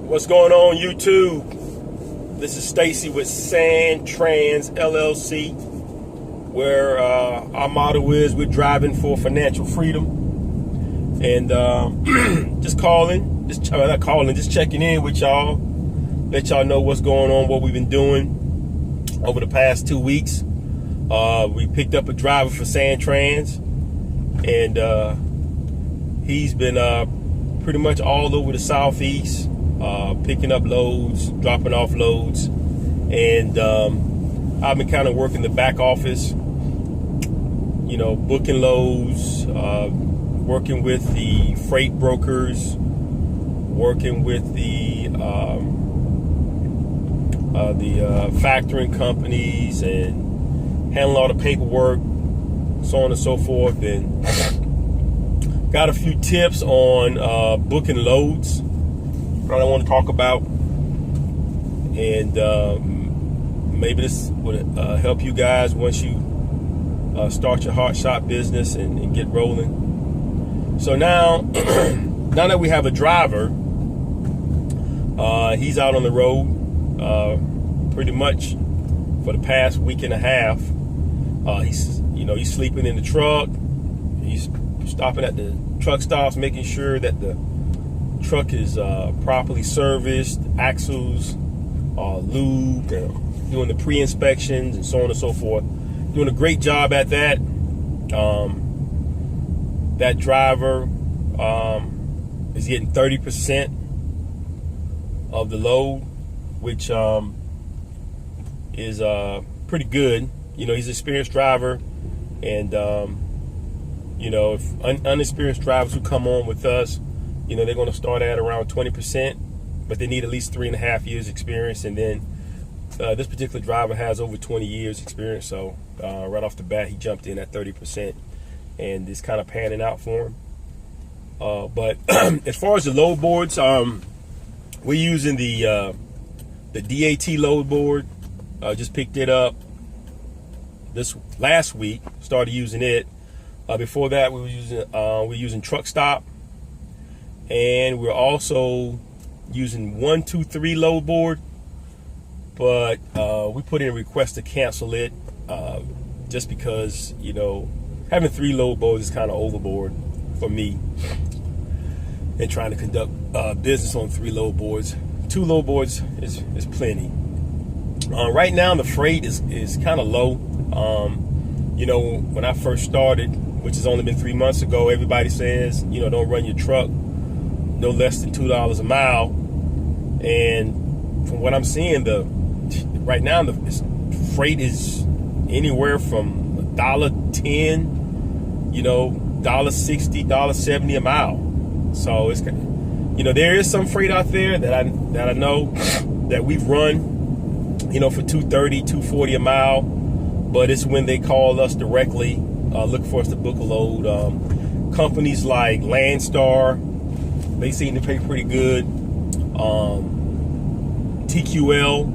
What's going on, YouTube? This is Stacy with Sandtrans LLC, where our motto is we're driving for financial freedom. And just checking in with y'all, let y'all know what's going on, what we've been doing over the past 2 weeks. We picked up a driver for Sandtrans, and he's been pretty much all over the Southeast, picking up loads, dropping off loads, and I've been kind of working the back office, booking loads, working with the freight brokers, working with the factoring companies, and handling all the paperwork, so on and so forth. And got a few tips on booking loads that I want to talk about, and maybe this would help you guys once you start your Hotshot business and get rolling. So now that we have a driver, he's out on the road pretty much for the past week and a half. He's sleeping in the truck. He's stopping at the truck stops, making sure that the truck is properly serviced, axles lubed, doing the pre-inspections and so on and so forth. Doing a great job at that. That driver is getting 30% of the load, which is pretty good. He's an experienced driver, and if unexperienced drivers who come on with us, they're going to start at around 20%, but they need at least 3.5 years experience. And then this particular driver has over 20 years experience. So right off the bat, he jumped in at 30%, and it's kind of panning out for him. But as far as the load boards, we're using the DAT load board. Just picked it up this last week, started using it. Before that, we were using Truck Stop. And we're also using 123 load board, but we put in a request to cancel it just because having 3 load boards is kind of overboard for me, and trying to conduct business on 3 load boards. 2 load boards is plenty. Right now the freight is kind of low. When I first started, which has only been 3 months ago, everybody says don't run your truck no less than $2 a mile, and from what I'm seeing, right now the freight is anywhere from $1.10, $1.60, $1.70 a mile. So it's there is some freight out there that I know that we've run for $2.30, $2.40 a mile, but it's when they call us directly, look for us to book a load. Companies like Landstar, they seem to pay pretty good. TQL,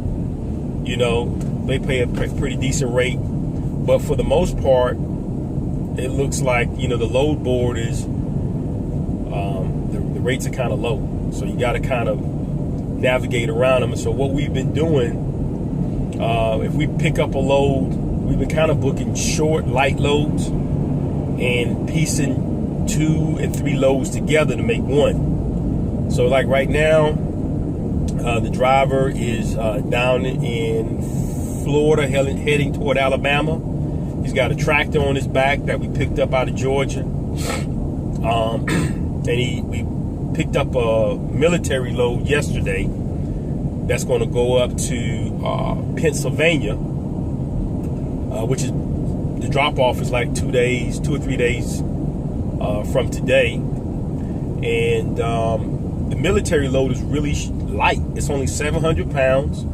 they pay a pretty decent rate. But for the most part, it looks like, the load board is, the rates are kind of low. So you got to kind of navigate around them. And so what we've been doing, if we pick up a load, we've been kind of booking short, light loads and piecing 2 and 3 loads together to make one. So like right now, the driver is down in Florida, heading toward Alabama. He's got a tractor on his back that we picked up out of Georgia. And we picked up a military load yesterday that's going to go up to Pennsylvania, which is, the drop-off is like 2 or 3 days from today. And the military load is really light. It's only 700 pounds.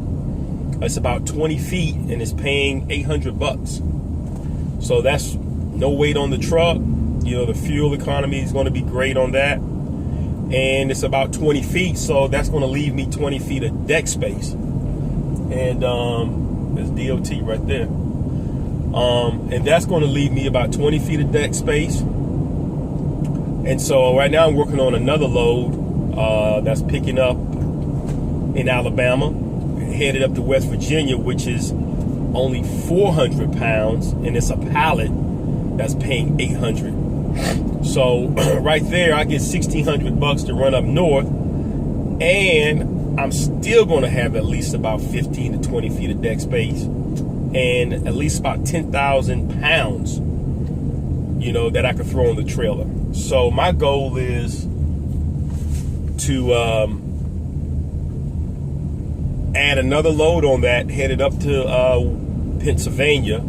It's about 20 feet, and it's paying $800. So that's no weight on the truck. The fuel economy is going to be great on that. And it's about 20 feet, so that's going to leave me 20 feet of deck space. And there's DOT right there. And that's going to leave me about 20 feet of deck space. And so right now I'm working on another load that's picking up in Alabama, headed up to West Virginia, which is only 400 pounds, and it's a pallet that's paying 800. So right there, I get $1,600 to run up north, and I'm still going to have at least about 15 to 20 feet of deck space, and at least about 10,000 pounds, you know, that I could throw on the trailer. So my goal is to add another load on that, headed up to Pennsylvania,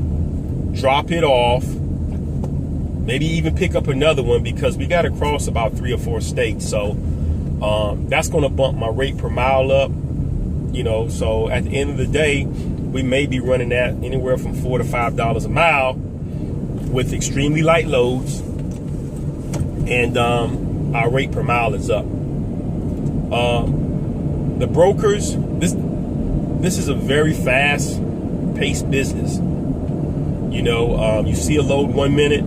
drop it off, maybe even pick up another one, because we got to cross about 3 or 4 states. So that's going to bump my rate per mile up, you know. So at the end of the day, we may be running that anywhere from $4 to $5 a mile with extremely light loads, and our rate per mile is up. The brokers, this is a very fast-paced business. You know, you see a load 1 minute,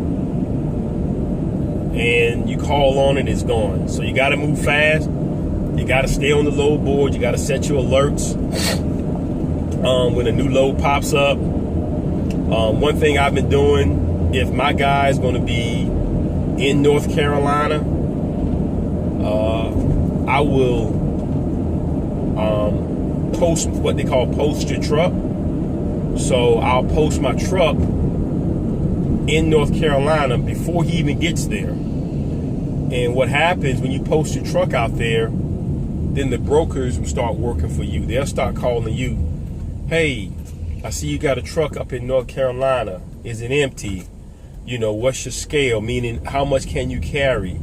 and you call on it, it's gone. So you got to move fast. You got to stay on the load board. You got to set your alerts when a new load pops up. One thing I've been doing, if my guy is going to be in North Carolina, I will post what they call post your truck. So I'll post my truck in North Carolina before he even gets there. And what happens when you post your truck out there, then the brokers will start working for you. They'll start calling you, hey, I see you got a truck up in North Carolina. Is it empty? You know, what's your scale? Meaning, how much can you carry?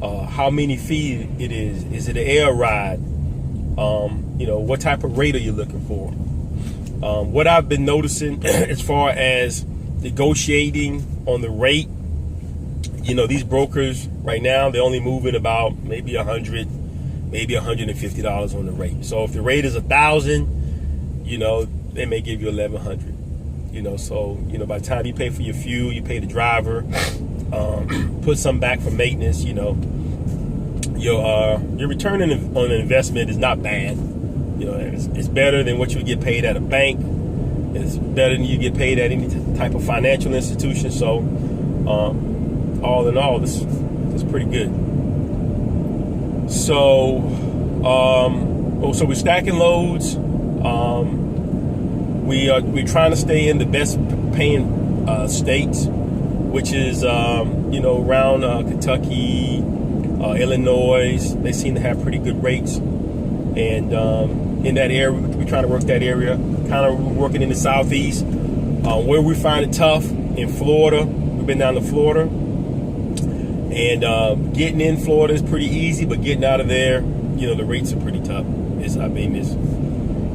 How many feet it is? Is it an air ride? You know, what type of rate are you looking for? What I've been noticing as far as negotiating on the rate, you know, these brokers right now, they're only moving about maybe $100, maybe $150 on the rate. So if the rate is $1,000, you know, they may give you $1,100. You know, so, you know, by the time you pay for your fuel, you pay the driver, put some back for maintenance, you know, your return on an investment is not bad. You know, it's better than what you would get paid at a bank. It's better than you get paid at any type of financial institution. So, all in all, this is pretty good. So, so we're stacking loads. We're trying to stay in the best paying states, which is you know, around Kentucky, Illinois. They seem to have pretty good rates, and in that area, we're trying to work that area. Kind of working in the southeast. Where we find it tough, in Florida. We've been down to Florida, and getting in Florida is pretty easy, but getting out of there, you know, the rates are pretty tough.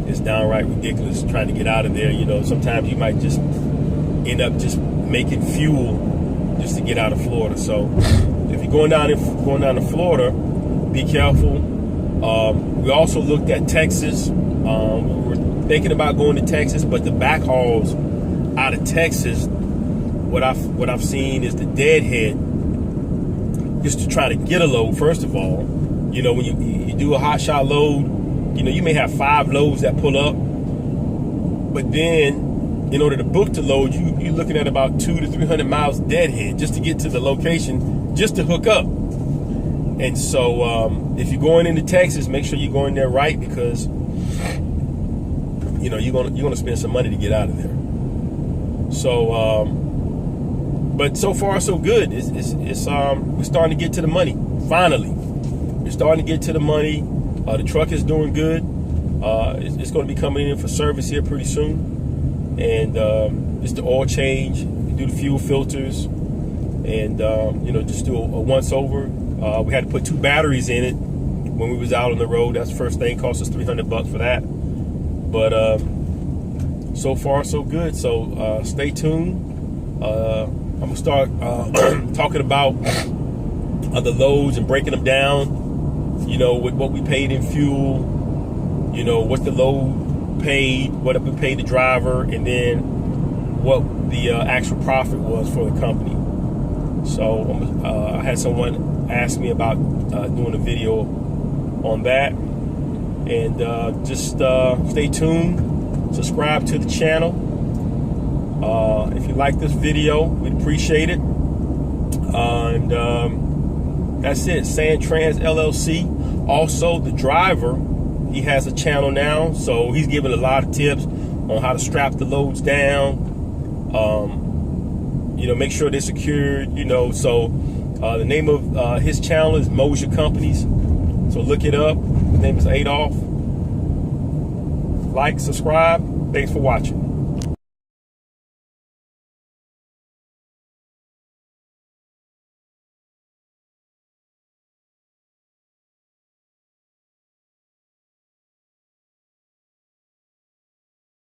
It's downright ridiculous trying to get out of there. You know, sometimes you might just end up just making fuel just to get out of Florida. So if you're going down to Florida, be careful. We also looked at Texas. We were thinking about going to Texas, but the backhauls out of Texas, what I've seen is the deadhead, just to try to get a load. First of all, you know, when you do a Hotshot load, you know, you may have 5 loads that pull up, but then in order to book the load, you're looking at about 200 to 300 miles deadhead just to get to the location, just to hook up. And so if you're going into Texas, make sure you're going there right, because you know you're gonna spend some money to get out of there. So but so far so good. We're starting to get to the money. Finally, we're starting to get to the money. The truck is doing good. It's going to be coming in for service here pretty soon, and it's the oil change. We do the fuel filters, and you know, just do a once over. We had to put 2 batteries in it when we was out on the road. That's the first thing. Cost us $300 for that. But so far so good. So stay tuned. I'm gonna start talking about the loads and breaking them down. You know, with what we paid in fuel, you know, what the load paid, what we paid the driver, and then what the actual profit was for the company. So I had someone ask me about doing a video on that. And just stay tuned, subscribe to the channel. If you like this video, we'd appreciate it. And that's it. Sandtrans LLC. Also, the driver, he has a channel now, so he's giving a lot of tips on how to strap the loads down. Make sure they're secured. So the name of his channel is Mosier Companies. So look it up. His name is Adolph. Like, subscribe. Thanks for watching.